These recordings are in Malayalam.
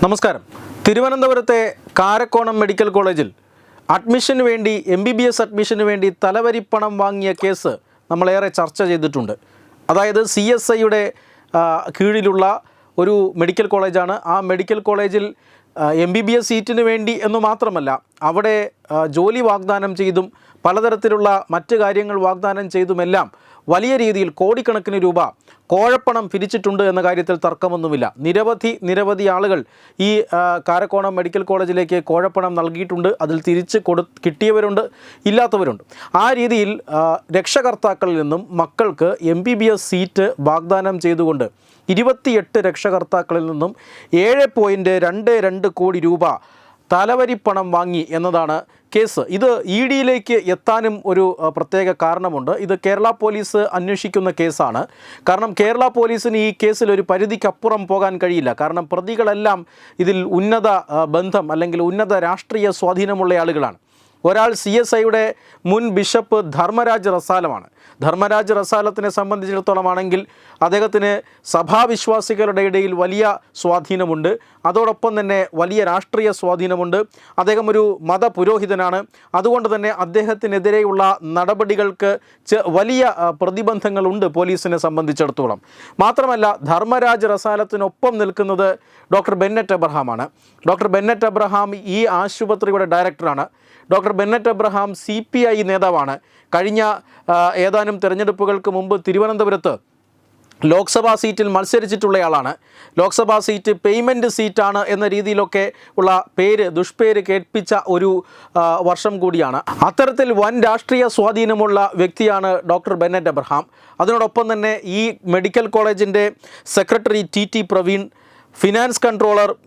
നമസ്കാരം. തിരുവനന്തപുരത്തെ കാരക്കോണം മെഡിക്കൽ കോളേജിൽ അഡ്മിഷന് വേണ്ടി MBBS അഡ്മിഷന് വേണ്ടി തലവരിപ്പണം വാങ്ങിയ കേസ് നമ്മളേറെ ചർച്ച ചെയ്തിട്ടുണ്ട്. അതായത് CSIയുടെ കീഴിലുള്ള ഒരു മെഡിക്കൽ കോളേജാണ്. ആ മെഡിക്കൽ കോളേജിൽ MBBS സീറ്റിന് വേണ്ടി എന്നു മാത്രമല്ല, അവിടെ ജോലി വാഗ്ദാനം ചെയ്തും പലതരത്തിലുള്ള മറ്റ് കാര്യങ്ങൾ വാഗ്ദാനം ചെയ്തുമെല്ലാം വലിയ രീതിയിൽ കോടിക്കണക്കിന് രൂപ കോഴപ്പണം പിരിച്ചിട്ടുണ്ട് എന്ന കാര്യത്തിൽ തർക്കമൊന്നുമില്ല. നിരവധി ആളുകൾ ഈ കാരക്കോണം മെഡിക്കൽ കോളേജിലേക്ക് കോഴപ്പണം നൽകിയിട്ടുണ്ട്. അതിൽ തിരിച്ച് കിട്ടിയവരുണ്ട്, ഇല്ലാത്തവരുണ്ട്. ആ രീതിയിൽ രക്ഷകർത്താക്കളിൽ നിന്നും മക്കൾക്ക് MBBS സീറ്റ് വാഗ്ദാനം ചെയ്തുകൊണ്ട് 28 രക്ഷകർത്താക്കളിൽ നിന്നും 7.22 കോടി രൂപ തലവരിപ്പണം വാങ്ങി എന്നതാണ് കേസ്. ഇത് EDയിലേക്ക് എത്താനും ഒരു പ്രത്യേക കാരണമുണ്ട്. ഇത് കേരള പോലീസ് അന്വേഷിക്കുന്ന കേസാണ്. കാരണം കേരള പോലീസിന് ഈ കേസിൽ ഒരു പരിധിക്കപ്പുറം പോകാൻ കഴിയില്ല. കാരണം പ്രതികളെല്ലാം ഇതിൽ ഉന്നത ബന്ധം അല്ലെങ്കിൽ ഉന്നത രാഷ്ട്രീയ സ്വാധീനമുള്ള ആളുകളാണ്. ഒരാൾ CSIയുടെ മുൻ ബിഷപ്പ് ധർമ്മരാജ് റസാലമാണ്. ധർമ്മരാജ് റസാലത്തിനെ സംബന്ധിച്ചിടത്തോളമാണെങ്കിൽ അദ്ദേഹത്തിന് സഭാവിശ്വാസികളുടെ ഇടയിൽ വലിയ സ്വാധീനമുണ്ട്. അതോടൊപ്പം തന്നെ വലിയ രാഷ്ട്രീയ സ്വാധീനമുണ്ട്. അദ്ദേഹം ഒരു മതപുരോഹിതനാണ്. അതുകൊണ്ട് തന്നെ അദ്ദേഹത്തിനെതിരെയുള്ള നടപടികൾക്ക് വലിയ പ്രതിബന്ധങ്ങളുണ്ട് പോലീസിനെ സംബന്ധിച്ചിടത്തോളം. മാത്രമല്ല, ധർമ്മരാജ് റസാലത്തിനൊപ്പം നിൽക്കുന്നത് ഡോക്ടർ ബെന്നറ്റ് എബ്രഹാമാണ്. ഡോക്ടർ ബെന്നറ്റ് എബ്രഹാം ഈ ആശുപത്രിയുടെ ഡയറക്ടറാണ്. ഡോക്ടർ ബെന്നറ്റ് എബ്രഹാം CPI നേതാവാണ്. കഴിഞ്ഞ ഏതാനും തെരഞ്ഞെടുപ്പുകൾക്ക് മുമ്പ് തിരുവനന്തപുരത്ത് ലോക്സഭാ സീറ്റിൽ മത്സരിച്ചിട്ടുള്ളയാളാണ്. ലോക്സഭാ സീറ്റ് പേയ്മെൻറ്റ് സീറ്റാണ് എന്ന രീതിയിലൊക്കെ ഉള്ള ദുഷ്പേര് കേൾപ്പിച്ച ഒരു വർഷം കൂടിയാണ്. അത്തരത്തിൽ വൻ രാഷ്ട്രീയ സ്വാധീനമുള്ള വ്യക്തിയാണ് ഡോക്ടർ ബെന്നറ്റ് എബ്രഹാം. അതിനോടൊപ്പം തന്നെ ഈ മെഡിക്കൽ കോളേജിൻ്റെ സെക്രട്ടറി TT പ്രവീൺ,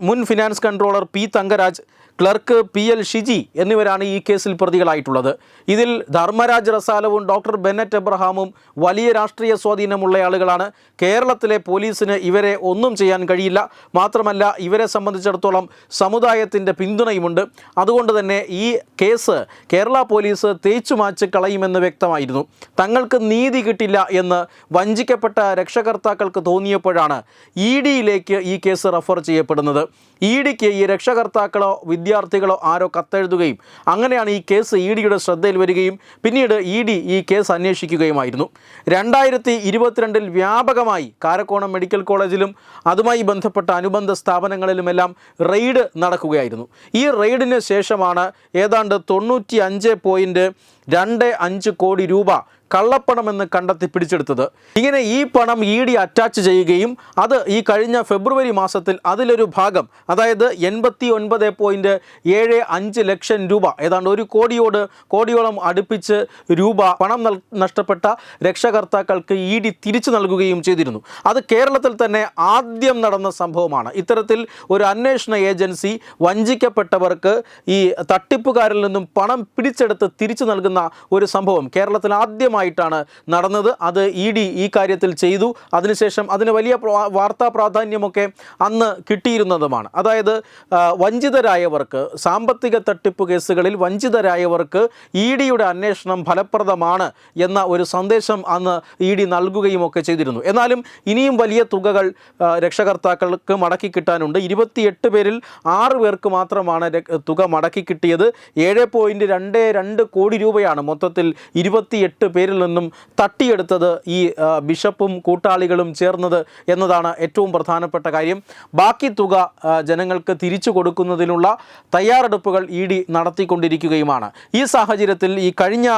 മുൻ finance controller P Thangaraj, clerk PL Shiji എന്നിവരാണ് ഈ കേസിൽ പ്രതികളായിട്ടുള്ളത്. ഇതിൽ ധർമ്മരാജ് റസാലവും ഡോക്ടർ ബെന്നറ്റ് എബ്രഹാമും വലിയ രാഷ്ട്രീയ സ്വാധീനമുള്ള ആളുകളാണ്. കേരളത്തിലെ പോലീസിന് ഇവരെ ഒന്നും ചെയ്യാൻ കഴിയില്ല. മാത്രമല്ല, ഇവരെ സംബന്ധിച്ചിടത്തോളം സമുദായത്തിൻ്റെ പിന്തുണയുമുണ്ട്. അതുകൊണ്ട് തന്നെ ഈ കേസ് കേരള പോലീസ് തേച്ചുമാച്ച് കളയുമെന്ന് വ്യക്തമായിരുന്നു. തങ്ങൾക്ക് നീതി കിട്ടില്ല എന്ന് വഞ്ചിക്കപ്പെട്ട രക്ഷകർത്താക്കൾക്ക് തോന്നിയപ്പോഴാണ് EDയിലേക്ക് ഈ കേസ് റെഫർ ചെയ്യപ്പെടുന്നത്. EDക്ക് ഈ രക്ഷകർത്താക്കളോ വിദ്യാർത്ഥികളോ ആരോ കത്തെഴുതുകയും അങ്ങനെയാണ് ഈ കേസ് EDയുടെ ശ്രദ്ധയിൽ വരികയും പിന്നീട് ED ഈ കേസ് അന്വേഷിക്കുകയുമായിരുന്നു. 2022 വ്യാപകമായി കാരക്കോണം മെഡിക്കൽ കോളേജിലും അതുമായി ബന്ധപ്പെട്ട അനുബന്ധ സ്ഥാപനങ്ങളിലുമെല്ലാം റെയ്ഡ് നടക്കുകയായിരുന്നു. ഈ റെയ്ഡിന് ശേഷമാണ് ഏതാണ്ട് 95.25 കോടി രൂപ കള്ളപ്പണമെന്ന് കണ്ടെത്തി പിടിച്ചെടുത്തത്. ഇങ്ങനെ ഈ പണം ED അറ്റാച്ച് ചെയ്യുകയും അത് ഈ കഴിഞ്ഞ ഫെബ്രുവരി മാസത്തിൽ അതിലൊരു ഭാഗം, അതായത് 89.75 ലക്ഷം രൂപ, ഏതാണ്ട് 1 കോടിയോളം അടുപ്പിച്ച് രൂപ പണം നഷ്ടപ്പെട്ട രക്ഷകർത്താക്കൾക്ക് ED തിരിച്ചു നൽകുകയും ചെയ്തിരുന്നു. അത് കേരളത്തിൽ തന്നെ ആദ്യം നടന്ന സംഭവമാണ്. ഇത്തരത്തിൽ ഒരു അന്വേഷണ ഏജൻസി വഞ്ചിക്കപ്പെട്ടവർക്ക് ഈ തട്ടിപ്പുകാരിൽ നിന്നും പണം പിടിച്ചെടുത്ത് തിരിച്ചു നൽകുന്ന ഒരു സംഭവം കേരളത്തിൽ ആദ്യമായിട്ടാണ് നടന്നത്. അത് ED ഈ കാര്യത്തിൽ ചെയ്തു. അതിനുശേഷം അതിന് വലിയ വാർത്താ പ്രാധാന്യമൊക്കെ അന്ന് കിട്ടിയിരുന്നതുമാണ്. അതായത് വഞ്ചിതരായവർക്ക്, സാമ്പത്തിക തട്ടിപ്പ് കേസുകളിൽ വഞ്ചിതരായവർക്ക് EDയുടെ അന്വേഷണം ഫലപ്രദമാണ് എന്ന ഒരു സന്ദേശം അന്ന് ED നൽകുകയും ഒക്കെ ചെയ്തിരുന്നു. എന്നാലും ഇനിയും വലിയ തുകകൾ രക്ഷകർത്താക്കൾക്ക് മടക്കി കിട്ടാനുണ്ട്. 28 പേരിൽ 6 പേർക്ക് മാത്രമാണ് തുക മടക്കി കിട്ടിയത്. 7.22 കോടി രൂപയാണ് മൊത്തത്തിൽ 28 പേരിൽ നിന്നും തട്ടിയെടുത്തത് ഈ ബിഷപ്പും കൂട്ടാളികളും ചേർന്നത് എന്നതാണ് ഏറ്റവും പ്രധാനപ്പെട്ട കാര്യം. ബാക്കി തുക ജനങ്ങൾക്ക് തിരിച്ചു കൊടുക്കുന്നതിനുള്ള തയ്യാറെടുപ്പുകൾ ED നടത്തിക്കൊണ്ടിരിക്കുകയുമാണ്. ഈ സാഹചര്യത്തിൽ ഈ കഴിഞ്ഞ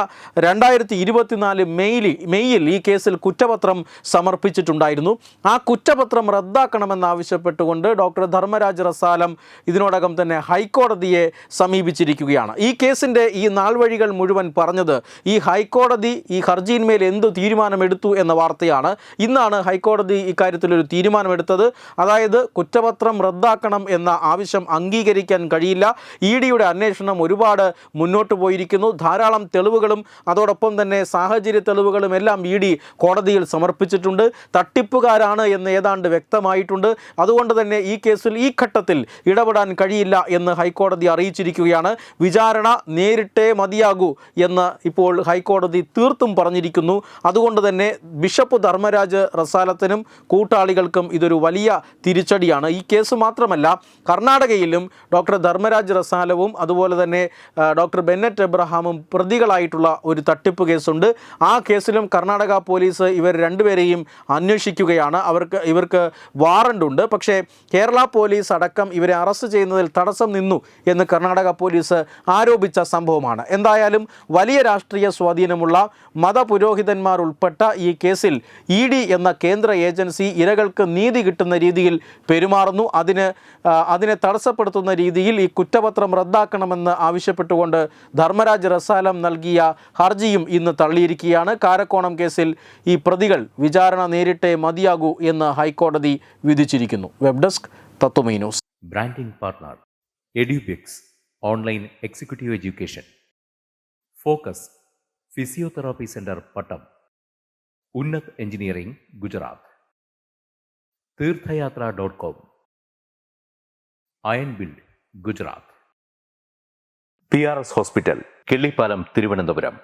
2024 മെയ്യിൽ ഈ കേസിൽ കുറ്റപത്രം സമർപ്പിച്ചിട്ടുണ്ടായിരുന്നു. ആ കുറ്റപത്രം റദ്ദാക്കണമെന്നാവശ്യപ്പെട്ടുകൊണ്ട് ഡോക്ടർ ധർമ്മരാജ് റസാലം ഇതിനോടകം തന്നെ ഹൈക്കോടതിയെ സമീപിച്ചിരിക്കുകയാണ്. ഈ കേസിൻ്റെ ഈ നാൾവഴികൾ മുഴുവൻ പറഞ്ഞത് ഈ ഹൈക്കോടതി ഈ ഹർജിയിന്മേൽ എന്തു തീരുമാനമെടുത്തു എന്ന വാർത്തയാണ്. ഇന്നാണ് ഹൈക്കോടതി ഇക്കാര്യത്തിലൊരു തീരുമാനമെടുത്തത്. അതായത് കുറ്റപത്രം റദ്ദാക്കണം എന്ന ആവശ്യം അംഗീകരിക്കാൻ കഴിയില്ല. EDയുടെ അന്വേഷണം ഒരുപാട് മുന്നോട്ട് പോയിരിക്കുന്നു. ധാരാളം തെളിവുകളും അതോടൊപ്പം തന്നെ സാഹചര്യ തെളിവുകളും എല്ലാം ED കോടതിയിൽ സമർപ്പിച്ചിട്ടുണ്ട്. തട്ടിപ്പുകാരാണ് എന്ന് ഏതാണ്ട് വ്യക്തമായിട്ടുണ്ട്. അതുകൊണ്ട് തന്നെ ഈ കേസിൽ ഈ ഘട്ടത്തിൽ ഇടപെടാൻ കഴിയില്ല എന്ന് ഹൈക്കോടതി അറിയിച്ചിരിക്കുകയാണ്. വിചാരണ നേരിട്ടേ മതിയാകൂ എന്ന് ഇപ്പോൾ ഹൈക്കോടതി തീർത്തും എന്നും പറഞ്ഞിരിക്കുന്നു. അതുകൊണ്ട് തന്നെ ബിഷപ്പ് ധർമ്മരാജ് റസാലത്തിനും കൂട്ടാളികൾക്കും ഇതൊരു വലിയ തിരിച്ചടിയാണ്. ഈ കേസ് മാത്രമല്ല, കർണാടകയിലും ഡോക്ടർ ധർമ്മരാജ് റസാലവും അതുപോലെ തന്നെ ഡോക്ടർ ബെന്നറ്റ് എബ്രഹാമും പ്രതികളായിട്ടുള്ള ഒരു തട്ടിപ്പ് കേസുണ്ട്. ആ കേസിലും കർണാടക പോലീസ് ഇവർ രണ്ടുപേരെയും അന്വേഷിക്കുകയാണ്. ഇവർക്ക് വാറണ്ട് ഉണ്ട്. പക്ഷേ കേരള പോലീസ് അടക്കം ഇവരെ അറസ്റ്റ് ചെയ്യുന്നതിൽ തടസ്സം നിന്നു എന്ന് കർണാടക പോലീസ് ആരോപിച്ച സംഭവമാണ്. എന്തായാലും വലിയ രാഷ്ട്രീയ സ്വാധീനമുള്ള മതപുരോഹിതന്മാർ ഉൾപ്പെട്ട ഈ കേസിൽ ED എന്ന കേന്ദ്ര ഏജൻസി ഇരകൾക്ക് നീതി കിട്ടുന്ന രീതിയിൽ പെരുമാറുന്നു. അതിനെ തടസ്സപ്പെടുത്തുന്ന രീതിയിൽ ഈ കുറ്റപത്രം റദ്ദാക്കണമെന്ന് ആവശ്യപ്പെട്ടുകൊണ്ട് ധർമ്മരാജ് റസാലം നൽകിയ ഹർജിയും ഇന്ന് തള്ളിയിരിക്കുകയാണ്. കാരക്കോണം കേസിൽ ഈ പ്രതികൾ വിചാരണ നേരിട്ടേ മതിയാകൂ എന്ന് ഹൈക്കോടതി വിധിച്ചിരിക്കുന്നു. Web desk Tatwamayi news. Branding partner Edubix online executive education, focus physiotherapy centre Pattom, Unnat engineering Gujarat, തീർത്ഥയാത്ര.com, iron build Gujarat, PRS hospital Killipalam Thiruvananthapuram.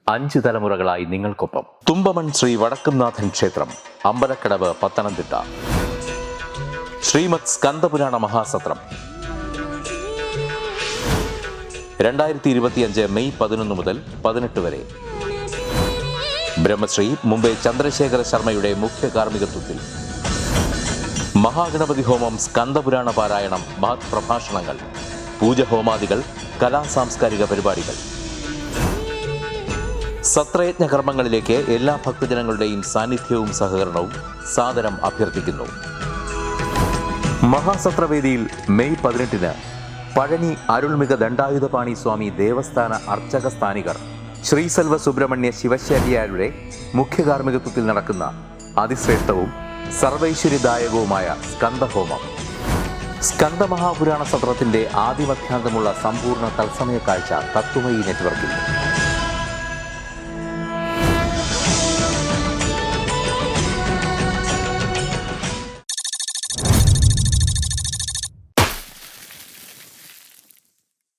5 തലമുറകളായി നിങ്ങൾക്കൊപ്പം. തുമ്പമൺ ശ്രീ വടക്കുംനാഥൻ ക്ഷേത്രം, അമ്പലക്കടവ്, പത്തനംതിട്ട. ശ്രീമദ് സ്കന്ദപുരാണ മഹാസത്രം 2025 മെയ് 11 മുതൽ 18 വരെ. ബ്രഹ്മശ്രീ മുംബൈ ചന്ദ്രശേഖര ശർമ്മയുടെ മുഖ്യ കാർമ്മികത്വത്തിൽ മഹാഗണപതി ഹോമം, സ്കന്ദപുരാണ പാരായണം, മഹത് പ്രഭാഷണങ്ങൾ, പൂജഹോമാദികൾ, കലാസാംസ്കാരിക പരിപാടികൾ. സത്രയജ്ഞ കർമ്മങ്ങളിലേക്ക് എല്ലാ ഭക്തജനങ്ങളുടെയും സാന്നിധ്യവും സഹകരണവും സാദരം അഭ്യർത്ഥിക്കുന്നു. മഹാസത്രവേദിയിൽ മെയ് 18 പഴനി അരുൾമിക ദണ്ഡായുധപാണി സ്വാമി ദേവസ്ഥാന അർച്ചക സ്ഥാനികർ ശ്രീസെൽവ സുബ്രഹ്മണ്യ ശിവശാരിയാരുടെ മുഖ്യ കാർമ്മികത്വത്തിൽ നടക്കുന്ന അതിശ്രേഷ്ഠവും സർവൈശ്വര്യദായകവുമായ സ്കന്ദഹോമം. സ്കന്ദമഹാപുരാണ സത്രത്തിന്റെ ആദിമധ്യാന്തമുള്ള സമ്പൂർണ്ണ തത്സമയ കാഴ്ച തത്വമയി നെറ്റ്വർക്കിൽ.